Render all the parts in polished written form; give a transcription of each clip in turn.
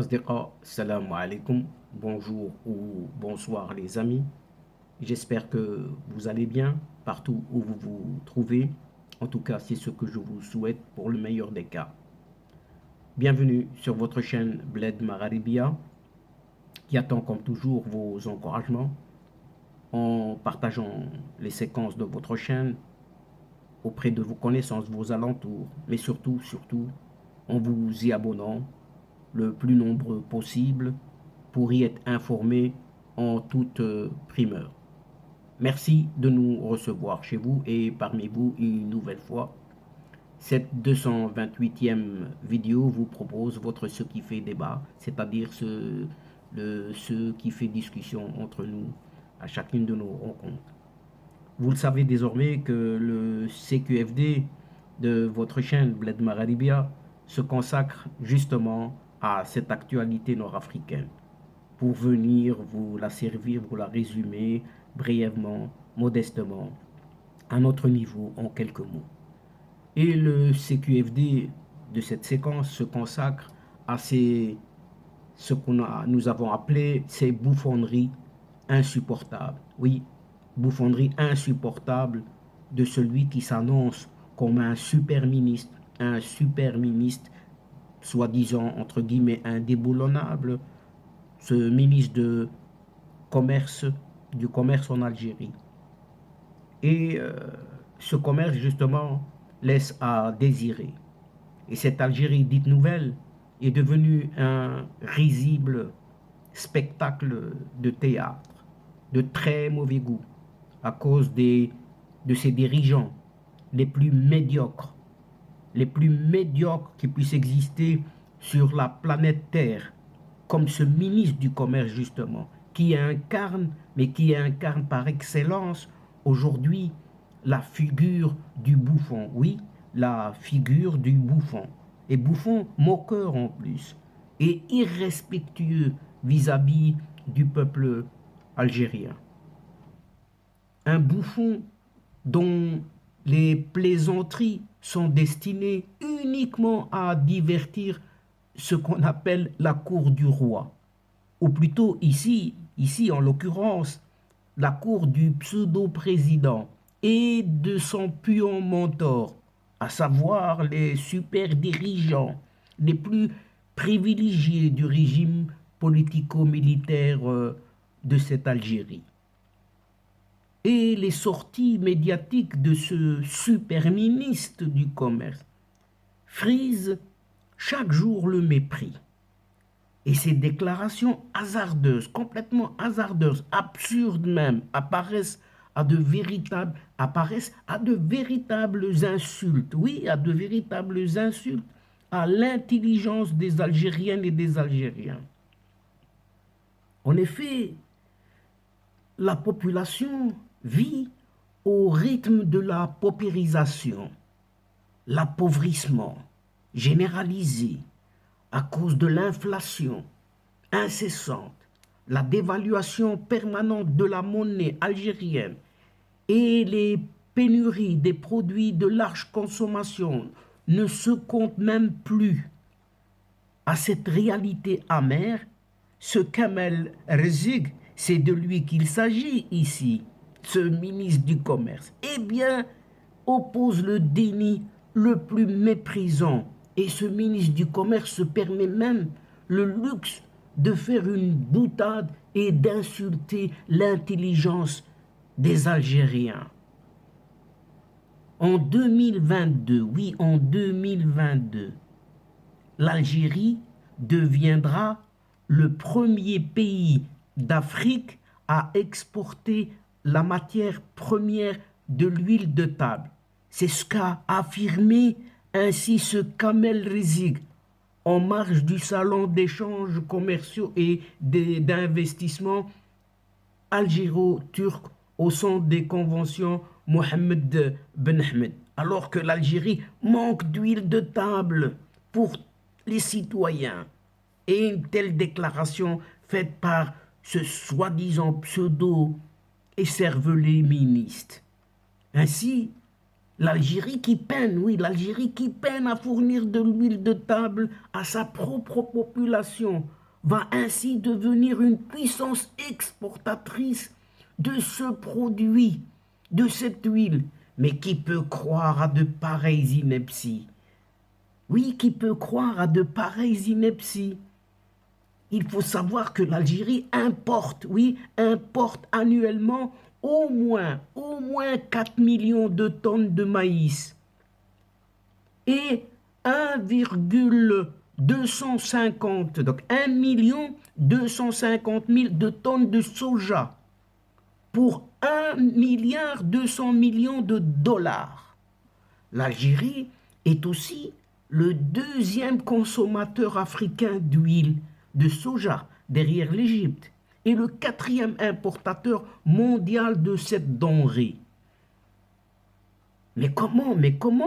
Asdiqa, salam alaikum, bonjour ou bonsoir les amis. J'espère que vous allez bien partout où vous vous trouvez. En tout cas, c'est ce que je vous souhaite pour le meilleur des cas. Bienvenue sur votre chaîne Bled Magharibia qui attend comme toujours vos encouragements en partageant les séquences de votre chaîne auprès de vos connaissances, vos alentours, mais surtout, en vous y abonnant le plus nombreux possible pour y être informé en toute primeur. Merci de nous recevoir chez vous et parmi vous une nouvelle fois. Cette 228e vidéo vous propose votre ce qui fait débat, c'est-à-dire ce qui fait discussion entre nous à chacune de nos rencontres. Vous le savez désormais que le CQFD de votre chaîne Bled Magharibia se consacre justement à cette actualité nord-africaine pour venir vous la servir, vous la résumer brièvement, modestement, à notre niveau, en quelques mots. Et le CQFD de cette séquence se consacre à ce que nous avons appelé ces bouffonneries insupportables. Oui, bouffonneries insupportables de celui qui s'annonce comme un super ministre, soi-disant, entre guillemets, indéboulonnable, ce ministre du commerce en Algérie. Et ce commerce, justement, laisse à désirer. Et cette Algérie dite nouvelle est devenue un risible spectacle de théâtre, de très mauvais goût, à cause de ses dirigeants les plus médiocres qui puissent exister sur la planète Terre, comme ce ministre du Commerce justement, qui incarne par excellence aujourd'hui la figure du bouffon. Oui, la figure du bouffon. Et bouffon moqueur en plus, et irrespectueux vis-à-vis du peuple algérien. Un bouffon dont les plaisanteries sont destinées uniquement à divertir ce qu'on appelle la cour du roi, ou plutôt ici en l'occurrence, la cour du pseudo-président et de son puant mentor, à savoir les super dirigeants les plus privilégiés du régime politico-militaire de cette Algérie. Et les sorties médiatiques de ce super ministre du commerce frisent chaque jour le mépris. Et ces déclarations hasardeuses, complètement hasardeuses, absurdes même, apparaissent à de véritables insultes. Oui, à de véritables insultes à l'intelligence des Algériennes et des Algériens. En effet, la population vit au rythme de la paupérisation, l'appauvrissement généralisé à cause de l'inflation incessante, la dévaluation permanente de la monnaie algérienne et les pénuries des produits de large consommation ne se comptent même plus. À cette réalité amère, ce Kamel Rizig, c'est de lui qu'il s'agit ici, ce ministre du Commerce, eh bien, oppose le déni le plus méprisant. Et ce ministre du Commerce se permet même le luxe de faire une boutade et d'insulter l'intelligence des Algériens. En 2022, oui, en 2022, l'Algérie deviendra le premier pays d'Afrique à exporter la matière première de l'huile de table. C'est ce qu'a affirmé ainsi ce Kamel Rizig en marge du salon d'échanges commerciaux et d'investissement algéro-turc au centre des conventions Mohamed Ben Ahmed. Alors que l'Algérie manque d'huile de table pour les citoyens. Et une telle déclaration faite par ce soi-disant pseudo-écervelé ministre. Ainsi, l'Algérie qui peine, oui, l'Algérie qui peine à fournir de l'huile de table à sa propre population, va ainsi devenir une puissance exportatrice de ce produit, de cette huile. Mais qui peut croire à de pareilles inepties? Oui, qui peut croire à de pareilles inepties? Il faut savoir que l'Algérie importe, oui, importe annuellement au moins 4 millions de tonnes de maïs et 1,250, donc 1 250 000 de tonnes de soja pour 1,2 milliard de dollars. L'Algérie est aussi le deuxième consommateur africain d'huile de soja derrière l'Égypte et le quatrième importateur mondial de cette denrée. Mais comment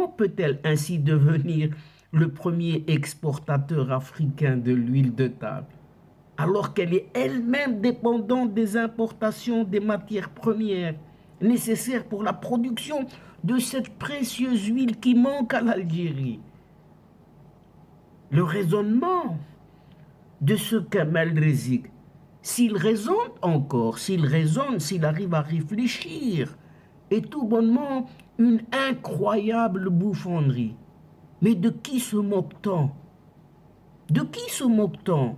peut-elle ainsi devenir le premier exportateur africain de l'huile de table, alors qu'elle est elle-même dépendante des importations des matières premières nécessaires pour la production de cette précieuse huile qui manque à l'Algérie? Le raisonnement de ce Kamel Rizk, s'il raisonne encore, s'il raisonne, s'il arrive à réfléchir, est tout bonnement une incroyable bouffonnerie. Mais de qui se moque-t-on? De qui se moque-t-on?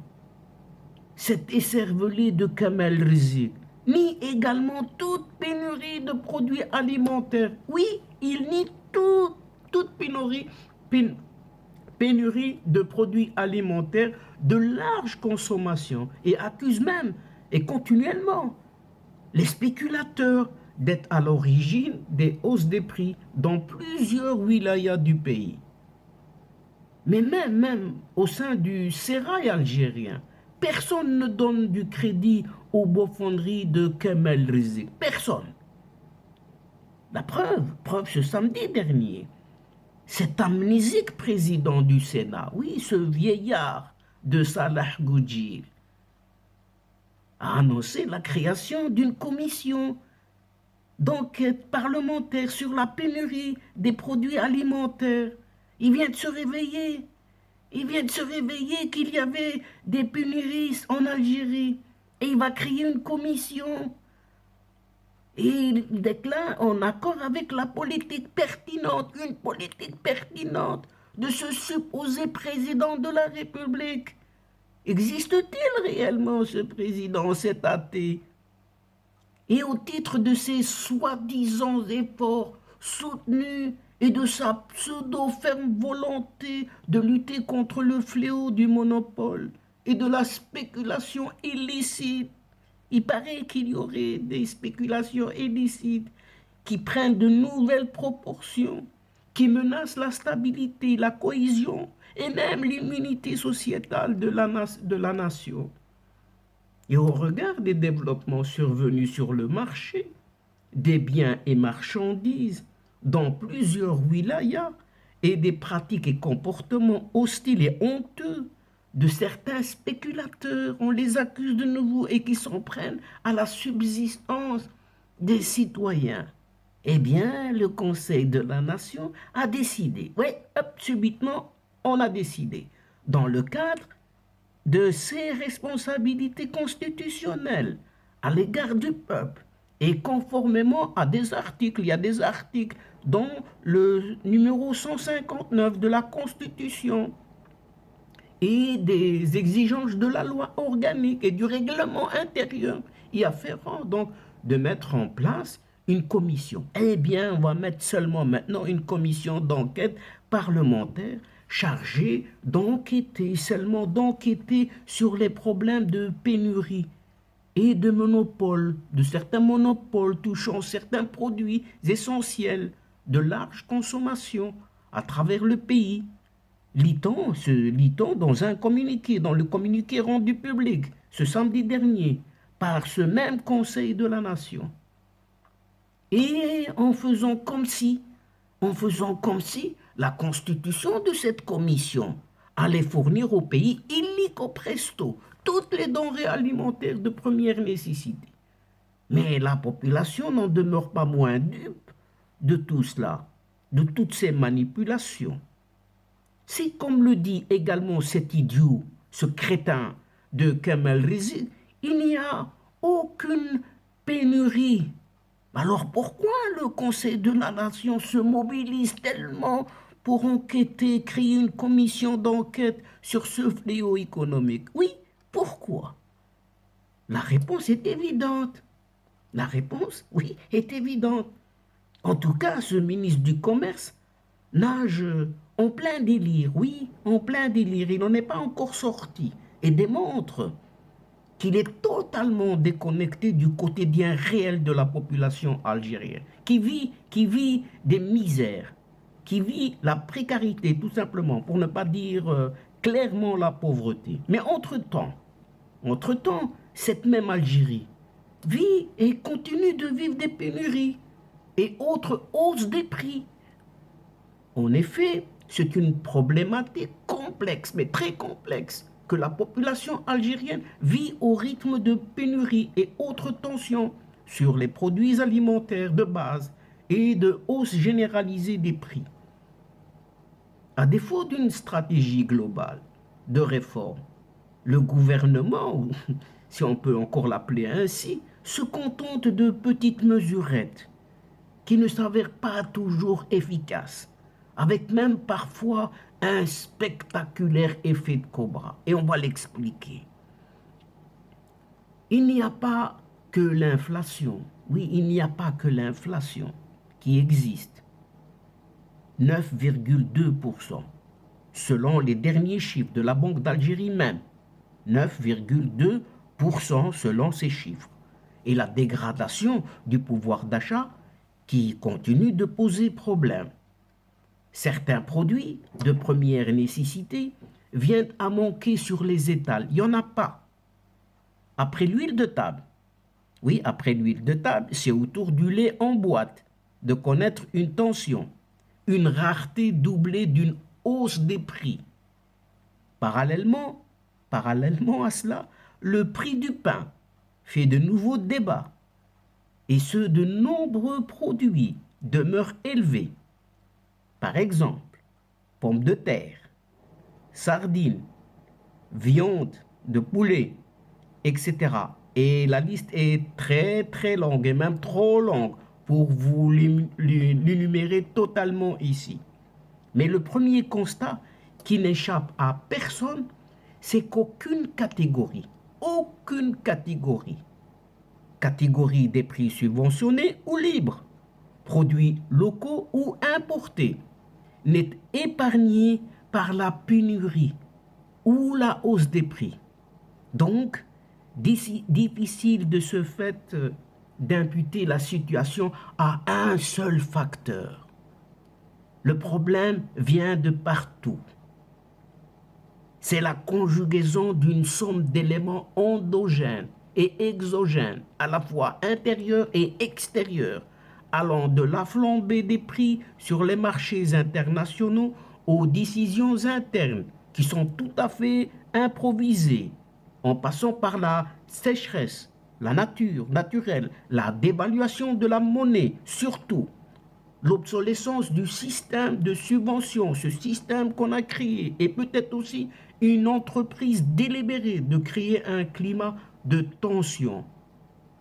Cet écervelé de Kamel Rizk nie également toute pénurie de produits alimentaires. Oui, il nie toute pénurie de produits alimentaires de large consommation et accuse même et continuellement les spéculateurs d'être à l'origine des hausses des prix dans plusieurs wilayas du pays. Mais même au sein du sérail algérien, personne ne donne du crédit aux bouffonneries de Kamel Rizk. Personne. La preuve ce samedi dernier, cet amnésique président du Sénat, oui, ce vieillard de Salah Goudjil, a annoncé la création d'une commission d'enquête parlementaire sur la pénurie des produits alimentaires. Il vient de se réveiller. Il vient de se réveiller qu'il y avait des pénuries en Algérie. Et il va créer une commission. Et il déclare en accord avec la politique pertinente, une politique pertinente de ce supposé président de la République. Existe-t-il réellement ce président, cet athée? Et au titre de ses soi-disant efforts soutenus et de sa pseudo-ferme volonté de lutter contre le fléau du monopole et de la spéculation illicite, il paraît qu'il y aurait des spéculations illicites qui prennent de nouvelles proportions, qui menacent la stabilité, la cohésion et même l'immunité sociétale de la nation. Et au regard des développements survenus sur le marché des biens et marchandises dans plusieurs wilayas et des pratiques et comportements hostiles et honteux de certains spéculateurs, on les accuse de nouveau et qui s'en prennent à la subsistance des citoyens. Eh bien, le Conseil de la Nation a décidé, oui, subitement, on a décidé, dans le cadre de ses responsabilités constitutionnelles à l'égard du peuple et conformément à des articles, il y a des articles dont le numéro 159 de la Constitution et des exigences de la loi organique et du règlement intérieur y afférent, donc de mettre en place une commission. Eh bien, on va mettre seulement maintenant une commission d'enquête parlementaire chargée d'enquêter, seulement d'enquêter sur les problèmes de pénurie et de monopole, de certains monopoles touchant certains produits essentiels de large consommation à travers le pays. Lit-on dans un communiqué, dans le communiqué rendu public ce samedi dernier par ce même Conseil de la Nation. Et en faisant comme si la constitution de cette commission allait fournir au pays illico presto toutes les denrées alimentaires de première nécessité. Mais la population n'en demeure pas moins dupe de tout cela, de toutes ces manipulations. C'est comme le dit également cet idiot, ce crétin de Kamel Rizzi, il n'y a aucune pénurie. Alors pourquoi le Conseil de la Nation se mobilise tellement pour enquêter, créer une commission d'enquête sur ce fléau économique? Oui, pourquoi? La réponse est évidente. La réponse, oui, est évidente. En tout cas, ce ministre du Commerce nage en plein délire, oui, en plein délire. Il n'en est pas encore sorti et démontre qu'il est totalement déconnecté du quotidien réel de la population algérienne, qui vit des misères, qui vit la précarité, tout simplement, pour ne pas dire clairement la pauvreté. Mais entre-temps, cette même Algérie vit et continue de vivre des pénuries et autres hausses des prix. En effet, c'est une problématique complexe, mais très complexe, que la population algérienne vit au rythme de pénuries et autres tensions sur les produits alimentaires de base et de hausse généralisée des prix. À défaut d'une stratégie globale de réforme, le gouvernement, ou si on peut encore l'appeler ainsi, se contente de petites mesurettes qui ne s'avèrent pas toujours efficaces, avec même parfois un spectaculaire effet de cobra. Et on va l'expliquer. Il n'y a pas que l'inflation, oui, il n'y a pas que l'inflation qui existe. 9,2%, selon les derniers chiffres de la Banque d'Algérie même. 9,2% selon ces chiffres. Et la dégradation du pouvoir d'achat qui continue de poser problème. Certains produits de première nécessité viennent à manquer sur les étals. Il n'y en a pas. Après l'huile de table, oui, après l'huile de table, c'est autour du lait en boîte de connaître une tension, une rareté doublée d'une hausse des prix. Parallèlement à cela, le prix du pain fait de nouveaux débats et ceux de nombreux produits demeurent élevés. Par exemple, pommes de terre, sardines, viande de poulet, etc. Et la liste est très très longue et même trop longue pour vous l'énumérer totalement ici. Mais le premier constat qui n'échappe à personne, c'est qu'aucune catégorie des prix subventionnés ou libres, produits locaux ou importés, n'est épargnée par la pénurie ou la hausse des prix. Donc, difficile de ce fait d'imputer la situation à un seul facteur. Le problème vient de partout. C'est la conjugaison d'une somme d'éléments endogènes et exogènes, à la fois intérieurs et extérieurs, allant de la flambée des prix sur les marchés internationaux aux décisions internes qui sont tout à fait improvisées, en passant par la sécheresse, la nature naturelle, la dévaluation de la monnaie, surtout l'obsolescence du système de subvention, ce système qu'on a créé, et peut-être aussi une entreprise délibérée de créer un climat de tension,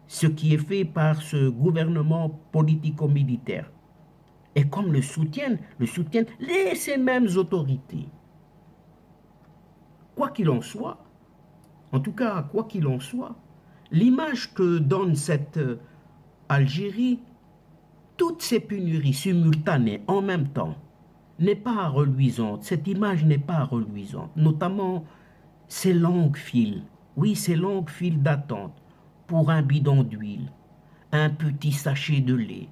ce qui est fait par ce gouvernement politico-militaire. Et comme le soutiennent ces mêmes autorités. Quoi qu'il en soit, en tout cas, quoi qu'il en soit, l'image que donne cette Algérie, toutes ces pénuries simultanées en même temps, n'est pas reluisante. Cette image n'est pas reluisante. Notamment ces longues files. Oui, ces longues files d'attente pour un bidon d'huile, un petit sachet de lait,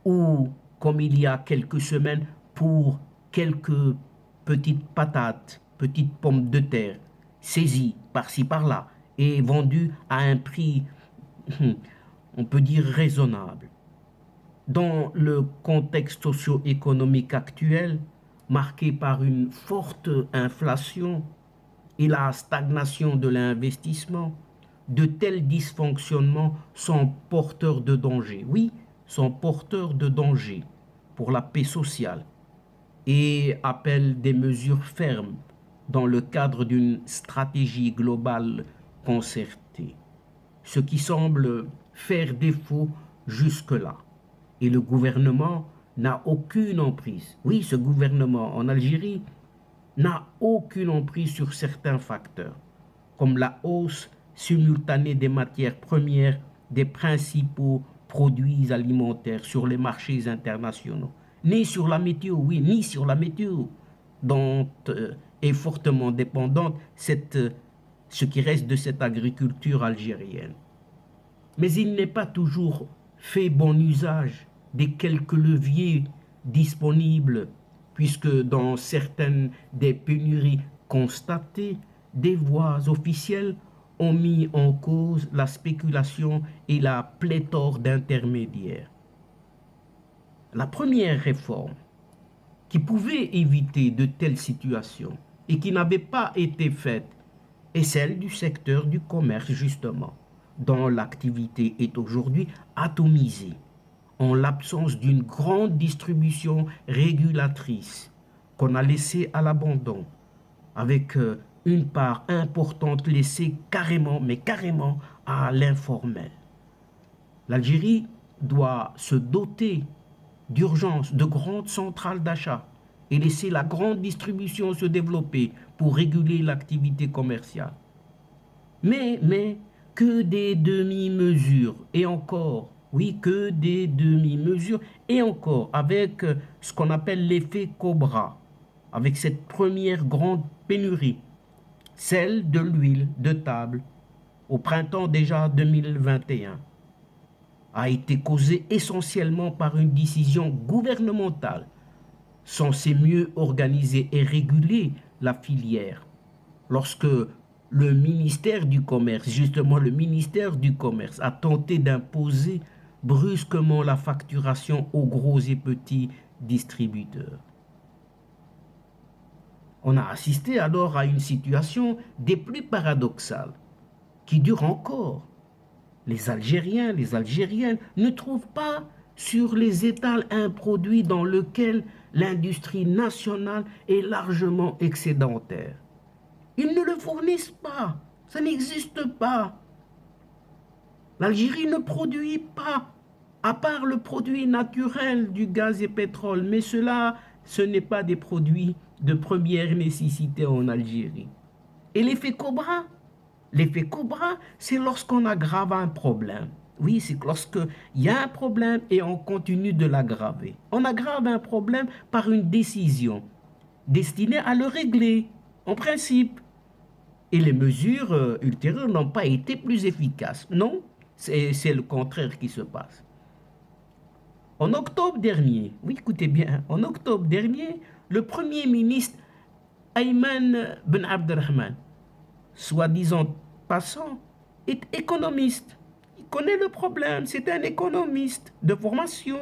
ou, comme il y a quelques semaines, pour quelques petites patates, petites pommes de terre, saisies par-ci par-là et vendues à un prix, on peut dire, raisonnable. Dans le contexte socio-économique actuel, marqué par une forte inflation et la stagnation de l'investissement, de tels dysfonctionnements sont porteurs de danger. Oui, sont porteurs de danger pour la paix sociale et appellent des mesures fermes dans le cadre d'une stratégie globale concertée, ce qui semble faire défaut jusque-là. Et le gouvernement n'a aucune emprise. Oui, ce gouvernement en Algérie n'a aucune emprise sur certains facteurs, comme la hausse simultanée des matières premières des principaux produits alimentaires sur les marchés internationaux, ni sur la météo, oui, ni sur la météo, dont est fortement dépendante ce qui reste de cette agriculture algérienne. Mais il n'est pas toujours fait bon usage des quelques leviers disponibles, puisque dans certaines des pénuries constatées, des voies officielles ont mis en cause la spéculation et la pléthore d'intermédiaires. La première réforme qui pouvait éviter de telles situations et qui n'avait pas été faite est celle du secteur du commerce, justement, dont l'activité est aujourd'hui atomisée, en l'absence d'une grande distribution régulatrice qu'on a laissée à l'abandon, avec une part importante laissée carrément, mais carrément, à l'informel. L'Algérie doit se doter d'urgence de grandes centrales d'achat et laisser la grande distribution se développer pour réguler l'activité commerciale. Mais que des demi-mesures, et encore, oui, que des demi-mesures, et encore, avec ce qu'on appelle l'effet Cobra, avec cette première grande pénurie, celle de l'huile de table, au printemps déjà 2021, a été causée essentiellement par une décision gouvernementale censée mieux organiser et réguler la filière. Lorsque le ministère du Commerce, justement le ministère du Commerce, a tenté d'imposer brusquement la facturation aux gros et petits distributeurs. On a assisté alors à une situation des plus paradoxales, qui dure encore. Les Algériens, les Algériennes ne trouvent pas sur les étals un produit dans lequel l'industrie nationale est largement excédentaire. Ils ne le fournissent pas, ça n'existe pas. L'Algérie ne produit pas, à part le produit naturel du gaz et pétrole, mais ce n'est pas des produits de première nécessité en Algérie. Et l'effet Cobra, c'est lorsqu'on aggrave un problème. Oui, c'est lorsqu'il y a un problème et on continue de l'aggraver. On aggrave un problème par une décision destinée à le régler, en principe. Et les mesures ultérieures n'ont pas été plus efficaces. Non, c'est le contraire qui se passe. En octobre dernier, oui, écoutez bien, en octobre dernier, le Premier ministre Ayman Ben Abdelrahman, soi-disant passant, est économiste. Il connaît le problème, c'est un économiste de formation.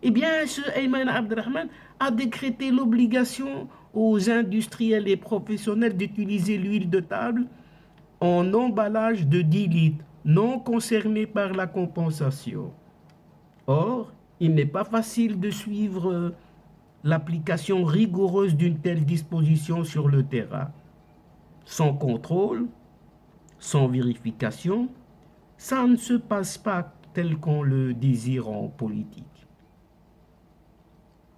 Eh bien, ce Ayman Abdelrahman a décrété l'obligation aux industriels et professionnels d'utiliser l'huile de table en emballage de 10 litres, non concernés par la compensation. Or, il n'est pas facile de suivre l'application rigoureuse d'une telle disposition sur le terrain. Sans contrôle, sans vérification, ça ne se passe pas tel qu'on le désire en politique.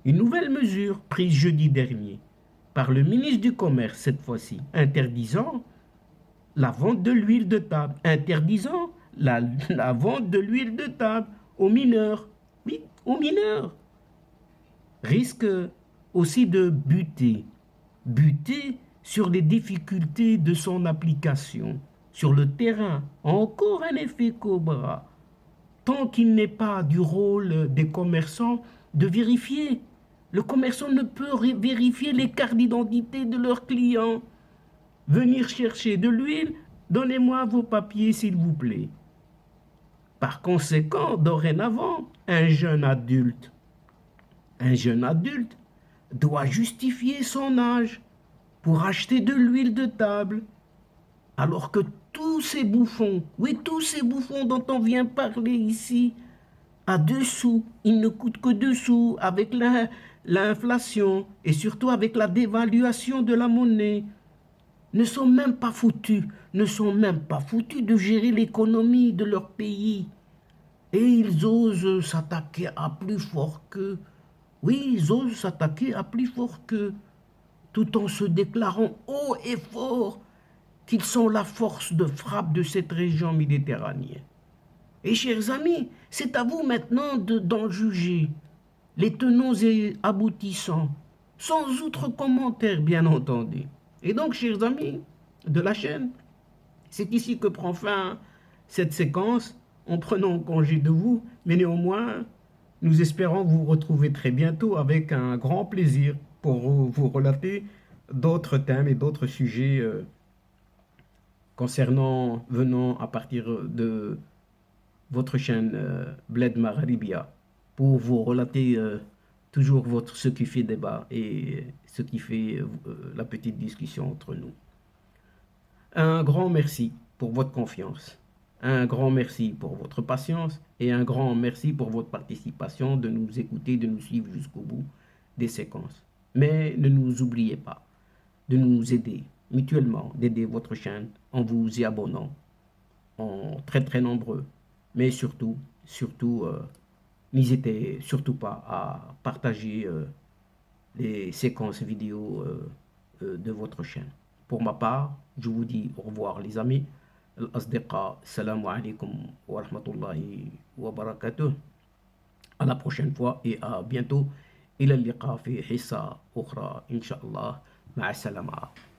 Une nouvelle mesure prise jeudi dernier par le ministre du Commerce, cette fois-ci, interdisant la vente de l'huile de table, interdisant la vente de l'huile de table aux mineurs, oui, aux mineurs, risque aussi de buter sur les difficultés de son application. Sur le terrain, encore un effet Cobra, tant qu'il n'est pas du rôle des commerçants de vérifier. Le commerçant ne peut vérifier les cartes d'identité de leurs clients. Venir chercher de l'huile, donnez-moi vos papiers s'il vous plaît. Par conséquent, dorénavant, un jeune adulte doit justifier son âge pour acheter de l'huile de table, alors que tous ces bouffons, oui, tous ces bouffons dont on vient parler ici, à 2 sous, ils ne coûtent que 2 sous avec l'inflation et surtout avec la dévaluation de la monnaie. ne sont même pas foutus, de gérer l'économie de leur pays. Et ils osent s'attaquer à plus fort qu'eux. Oui, ils osent s'attaquer à plus fort qu'eux, tout en se déclarant haut et fort qu'ils sont la force de frappe de cette région méditerranéenne. Et chers amis, c'est à vous maintenant d'en juger les tenants et aboutissants, sans outre commentaire bien entendu. Et donc, chers amis de la chaîne, c'est ici que prend fin cette séquence en prenant congé de vous, mais néanmoins, nous espérons vous retrouver très bientôt avec un grand plaisir pour vous relater d'autres thèmes et d'autres sujets venant à partir de votre chaîne Bled Magharibia pour vous relater toujours ce qui fait débat et ce qui fait la petite discussion entre nous. Un grand merci pour votre confiance, un grand merci pour votre patience et un grand merci pour votre participation de nous écouter, de nous suivre jusqu'au bout des séquences. Mais ne nous oubliez pas de nous aider mutuellement, d'aider votre chaîne en vous y abonnant, en très nombreux. Mais surtout, n'hésitez surtout pas à partager les séquences vidéo de votre chaîne. Pour ma part, je vous dis au revoir les amis. الأصدقاء السلام عليكم ورحمة الله وبركاته. À la prochaine fois et à bientôt. إلى اللقاء في حصة أخرى إن شاء الله. مع السلامة.